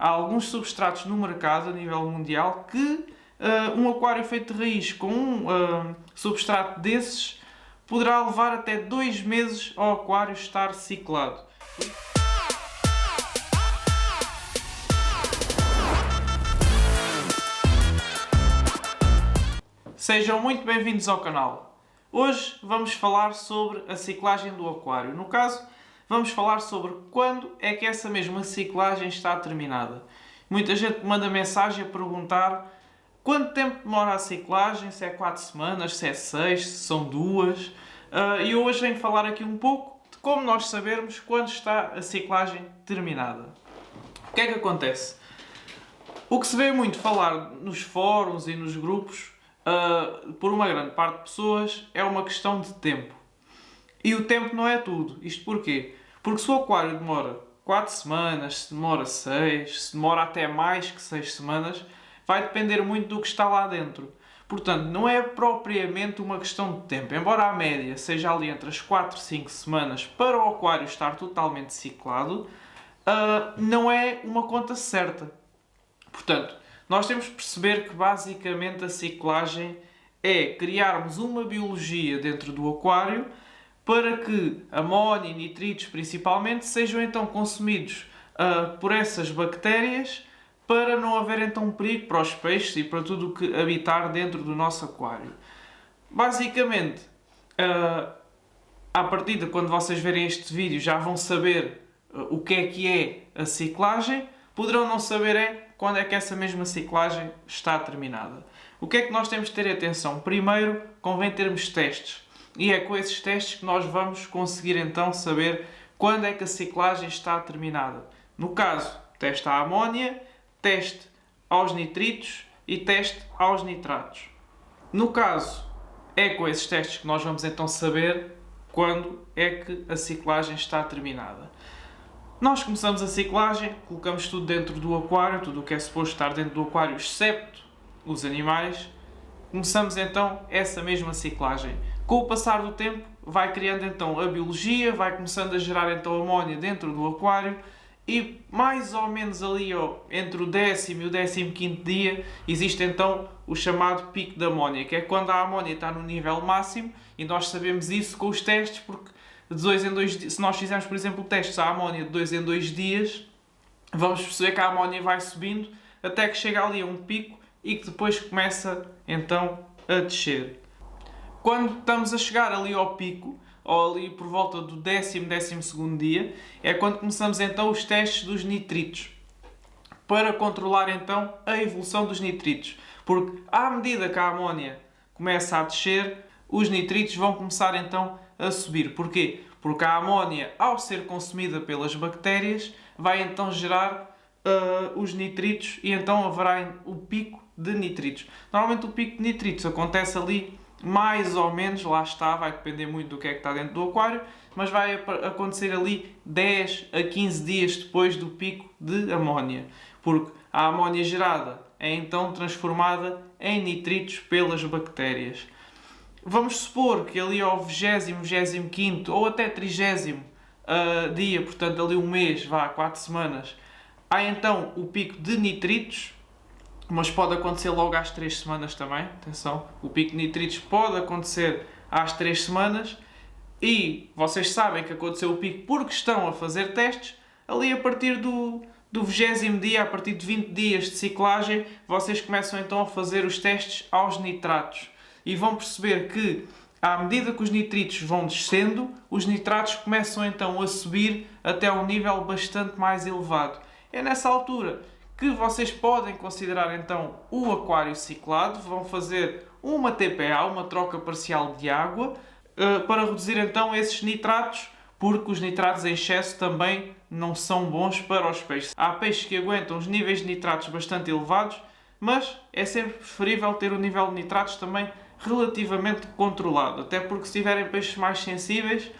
há alguns substratos no mercado a nível mundial que um aquário feito de raiz com um substrato desses poderá levar até 2 meses ao aquário estar ciclado. Sejam muito bem-vindos ao canal. Hoje vamos falar sobre a ciclagem do aquário. No caso, vamos falar sobre quando é que essa mesma ciclagem está terminada. Muita gente manda mensagem a perguntar quanto tempo demora a ciclagem, se é 4 semanas, se é 6, se são 2. E eu hoje venho falar aqui um pouco de como nós sabermos quando está a ciclagem terminada. O que é que acontece? O que se vê muito falar nos fóruns e nos grupos, por uma grande parte de pessoas, é uma questão de tempo. E o tempo não é tudo. Isto porquê? Porque se o aquário demora 4 semanas, se demora 6, se demora até mais que 6 semanas, vai depender muito do que está lá dentro. Portanto, não é propriamente uma questão de tempo. Embora a média seja ali entre as 4 e 5 semanas para o aquário estar totalmente ciclado, não é uma conta certa. Portanto, nós temos que perceber que basicamente a ciclagem é criarmos uma biologia dentro do aquário para que amónia e nitritos principalmente sejam então consumidos por essas bactérias para não haver então perigo para os peixes e para tudo o que habitar dentro do nosso aquário. Basicamente, à partida, quando vocês verem este vídeo já vão saber o que é a ciclagem, poderão não saber quando é que essa mesma ciclagem está terminada. O que é que nós temos de ter atenção? Primeiro, convém termos testes. E é com esses testes que nós vamos conseguir então saber quando é que a ciclagem está terminada. No caso, teste à amónia, teste aos nitritos e teste aos nitratos. No caso, é com esses testes que nós vamos então saber quando é que a ciclagem está terminada. Nós começamos a ciclagem, colocamos tudo dentro do aquário, tudo o que é suposto estar dentro do aquário, excepto os animais. Começamos então essa mesma ciclagem. Com o passar do tempo, vai criando então a biologia, vai começando a gerar então amónia dentro do aquário e mais ou menos ali entre o 10º e o 15º dia existe então o chamado pico de amónia, que é quando a amónia está no nível máximo, e nós sabemos isso com os testes porque de 2 em 2 dias, se nós fizermos, por exemplo, testes à amónia de 2 em 2 dias, vamos perceber que a amónia vai subindo até que chega ali a um pico e que depois começa então a descer. Quando estamos a chegar ali ao pico, ou ali por volta do 10º, 12º dia, é quando começamos então os testes dos nitritos, para controlar então a evolução dos nitritos. Porque à medida que a amónia começa a descer, os nitritos vão começar então a subir. Porquê? Porque a amónia, ao ser consumida pelas bactérias, vai então gerar os nitritos e então haverá o pico de nitritos. Normalmente o pico de nitritos acontece ali mais ou menos, lá está, vai depender muito do que é que está dentro do aquário, mas vai acontecer ali 10 a 15 dias depois do pico de amónia. Porque a amónia gerada é então transformada em nitritos pelas bactérias. Vamos supor que ali ao 20º, 25º ou até 30º dia, portanto ali um mês, 4 semanas, há então o pico de nitritos, mas pode acontecer logo às 3 semanas também. Atenção, o pico de nitritos pode acontecer às 3 semanas e vocês sabem que aconteceu o pico porque estão a fazer testes. Ali a partir do 20º dia, a partir de 20 dias de ciclagem, vocês começam então a fazer os testes aos nitratos. E vão perceber que, à medida que os nitritos vão descendo, os nitratos começam então a subir até um nível bastante mais elevado. É nessa altura que vocês podem considerar então o aquário ciclado, vão fazer uma TPA, uma troca parcial de água, para reduzir então esses nitratos, porque os nitratos em excesso também não são bons para os peixes. Há peixes que aguentam os níveis de nitratos bastante elevados, mas é sempre preferível ter o nível de nitratos também relativamente controlado, até porque se tiverem peixes mais sensíveis,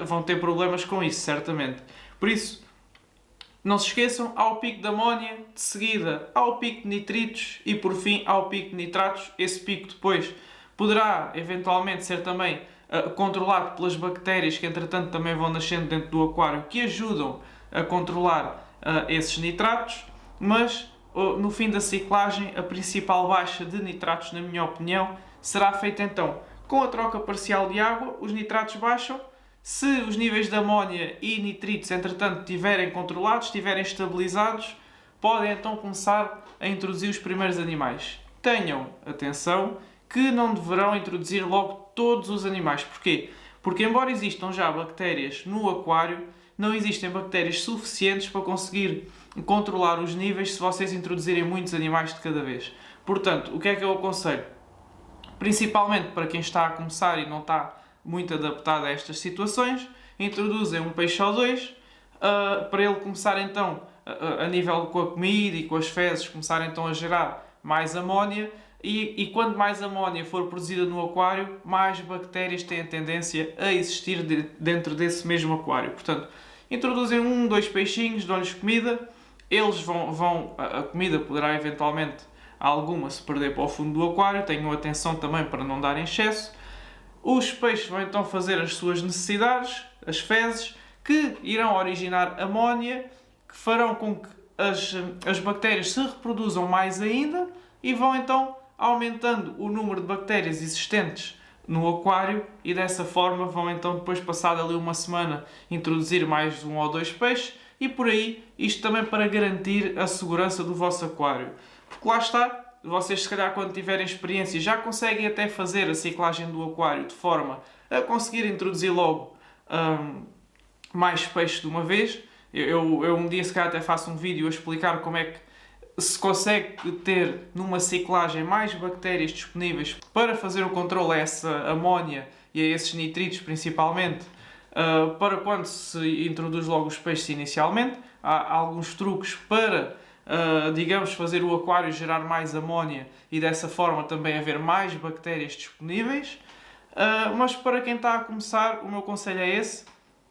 vão ter problemas com isso, certamente. Por isso, não se esqueçam, ao pico de amónia, de seguida ao pico de nitritos e por fim ao pico de nitratos. Esse pico depois poderá eventualmente ser também controlado pelas bactérias que entretanto também vão nascendo dentro do aquário, que ajudam a controlar esses nitratos. mas no fim da ciclagem a principal baixa de nitratos, na minha opinião, será feita então com a troca parcial de água, os nitratos baixam. Se os níveis de amónia e nitritos, entretanto, estiverem controlados, estiverem estabilizados, podem então começar a introduzir os primeiros animais. Tenham atenção que não deverão introduzir logo todos os animais. Porquê? Porque embora existam já bactérias no aquário, não existem bactérias suficientes para conseguir controlar os níveis se vocês introduzirem muitos animais de cada vez. Portanto, o que é que eu aconselho? Principalmente para quem está a começar e não está muito adaptado a estas situações, introduzem um peixe ou dois, para ele começar então, a nível com a comida e com as fezes, começar então a gerar mais amónia, e quanto mais amónia for produzida no aquário, mais bactérias têm a tendência a existir dentro desse mesmo aquário. Portanto, introduzem 1, 2 peixinhos, dão-lhes comida, eles a comida poderá eventualmente alguma se perder para o fundo do aquário, tenham atenção também para não dar em excesso. Os peixes vão então fazer as suas necessidades, as fezes, que irão originar amónia, que farão com que as bactérias se reproduzam mais ainda e vão então aumentando o número de bactérias existentes no aquário e dessa forma vão então depois, passado ali uma semana, introduzir mais 1 ou 2 peixes e por aí, isto também para garantir a segurança do vosso aquário. Porque lá está, vocês se calhar quando tiverem experiência já conseguem até fazer a ciclagem do aquário de forma a conseguir introduzir logo mais peixes de uma vez. Eu um dia se calhar até faço um vídeo a explicar como é que se consegue ter numa ciclagem mais bactérias disponíveis para fazer o controle a essa amónia e a esses nitritos principalmente, para quando se introduz logo os peixes inicialmente. Há alguns truques para, digamos, fazer o aquário gerar mais amónia e dessa forma também haver mais bactérias disponíveis. Mas para quem está a começar, o meu conselho é esse.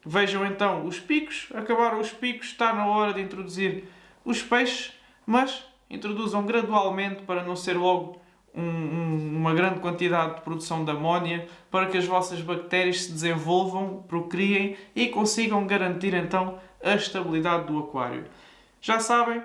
Vejam então os picos, acabaram os picos, está na hora de introduzir os peixes, mas introduzam gradualmente para não ser logo uma grande quantidade de produção de amónia, para que as vossas bactérias se desenvolvam, procriem e consigam garantir então a estabilidade do aquário. Já sabem,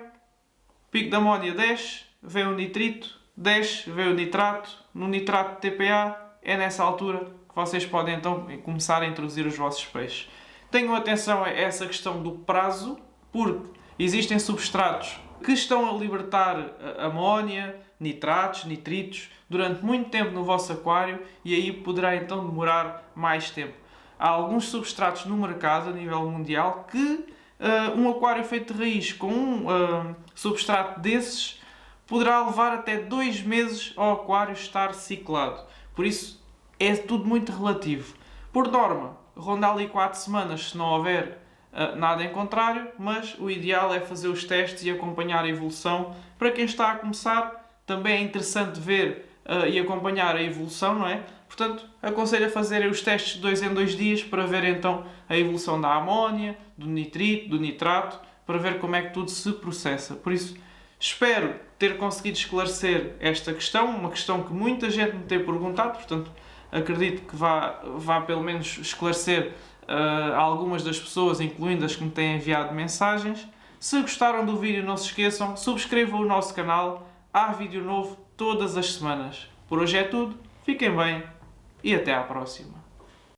pico de amónia desce, vem o nitrito, desce, vem o nitrato, no nitrato de TPA é nessa altura que vocês podem então começar a introduzir os vossos peixes. Tenham atenção a essa questão do prazo, porque existem substratos que estão a libertar amónia, nitratos, nitritos durante muito tempo no vosso aquário e aí poderá então demorar mais tempo. Há alguns substratos no mercado a nível mundial que um aquário feito de raiz com um substrato desses poderá levar até 2 meses ao aquário estar ciclado. Por isso é tudo muito relativo. Por norma, ronda ali 4 semanas se não houver nada em contrário, mas o ideal é fazer os testes e acompanhar a evolução. Para quem está a começar, também é interessante ver e acompanhar a evolução, não é? Portanto, aconselho a fazerem os testes de 2 em 2 dias para ver então a evolução da amónia, do nitrito, do nitrato, para ver como é que tudo se processa. Por isso, espero ter conseguido esclarecer esta questão, uma questão que muita gente me tem perguntado, portanto, acredito que vá pelo menos esclarecer algumas das pessoas, incluindo as que me têm enviado mensagens. Se gostaram do vídeo, não se esqueçam, subscrevam o nosso canal, há vídeo novo todas as semanas. Por hoje é tudo, fiquem bem e até à próxima.